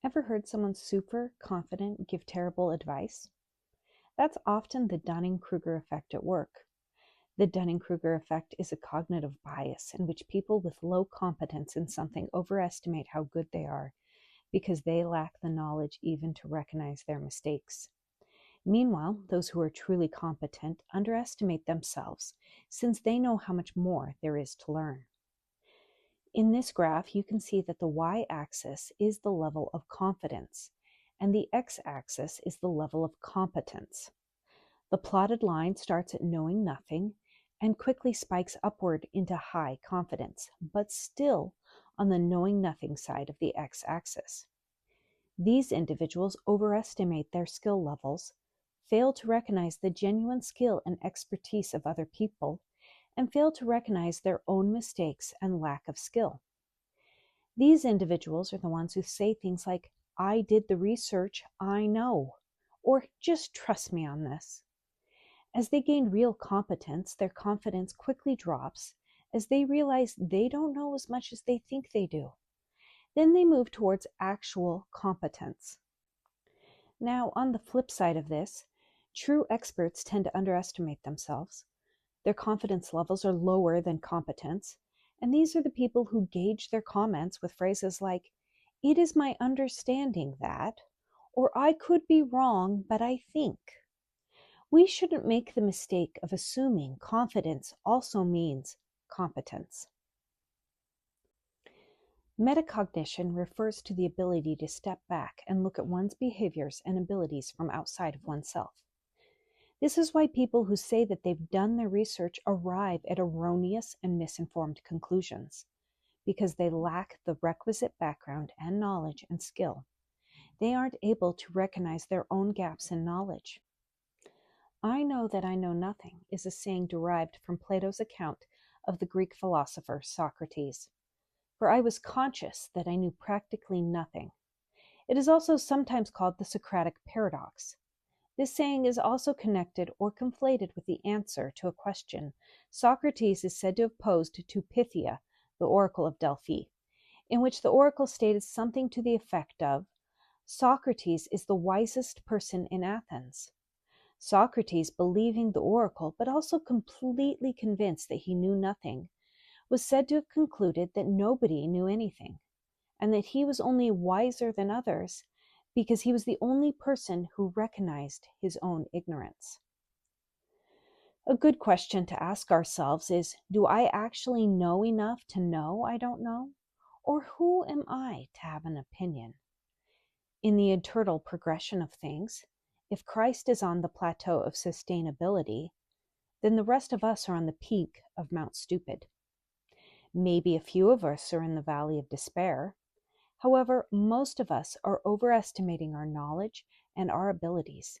Ever heard someone super confident give terrible advice? That's often the Dunning-Kruger effect at work. The Dunning-Kruger effect is a cognitive bias in which people with low competence in something overestimate how good they are because they lack the knowledge even to recognize their mistakes. Meanwhile, those who are truly competent underestimate themselves since they know how much more there is to learn. In this graph, you can see that the y-axis is the level of confidence, and the x-axis is the level of competence. The plotted line starts at knowing nothing and quickly spikes upward into high confidence, but still on the knowing nothing side of the x-axis. These individuals overestimate their skill levels, fail to recognize the genuine skill and expertise of other people, and fail to recognize their own mistakes and lack of skill. These individuals are the ones who say things like, "I did the research, I know," or "just trust me on this." As they gain real competence, their confidence quickly drops as they realize they don't know as much as they think they do. Then they move towards actual competence. Now, on the flip side of this, true experts tend to underestimate themselves. Their confidence levels are lower than competence, and these are the people who gauge their comments with phrases like, "It is my understanding that," or "I could be wrong, but I think." We shouldn't make the mistake of assuming confidence also means competence. Metacognition refers to the ability to step back and look at one's behaviors and abilities from outside of oneself. This is why people who say that they've done their research arrive at erroneous and misinformed conclusions, because they lack the requisite background and knowledge and skill. They aren't able to recognize their own gaps in knowledge. "I know that I know nothing" is a saying derived from Plato's account of the Greek philosopher Socrates. "For I was conscious that I knew practically nothing." It is also sometimes called the Socratic paradox. This saying is also connected or conflated with the answer to a question Socrates is said to have posed to Pythia, the oracle of Delphi, in which the oracle stated something to the effect of, "Socrates is the wisest person in Athens." Socrates, believing the oracle, but also completely convinced that he knew nothing, was said to have concluded that nobody knew anything, and that he was only wiser than others because he was the only person who recognized his own ignorance. A good question to ask ourselves is, do I actually know enough to know I don't know? Or who am I to have an opinion? In the eternal progression of things, if Christ is on the plateau of sustainability, then the rest of us are on the peak of Mount Stupid. Maybe a few of us are in the valley of despair. However, most of us are overestimating our knowledge and our abilities,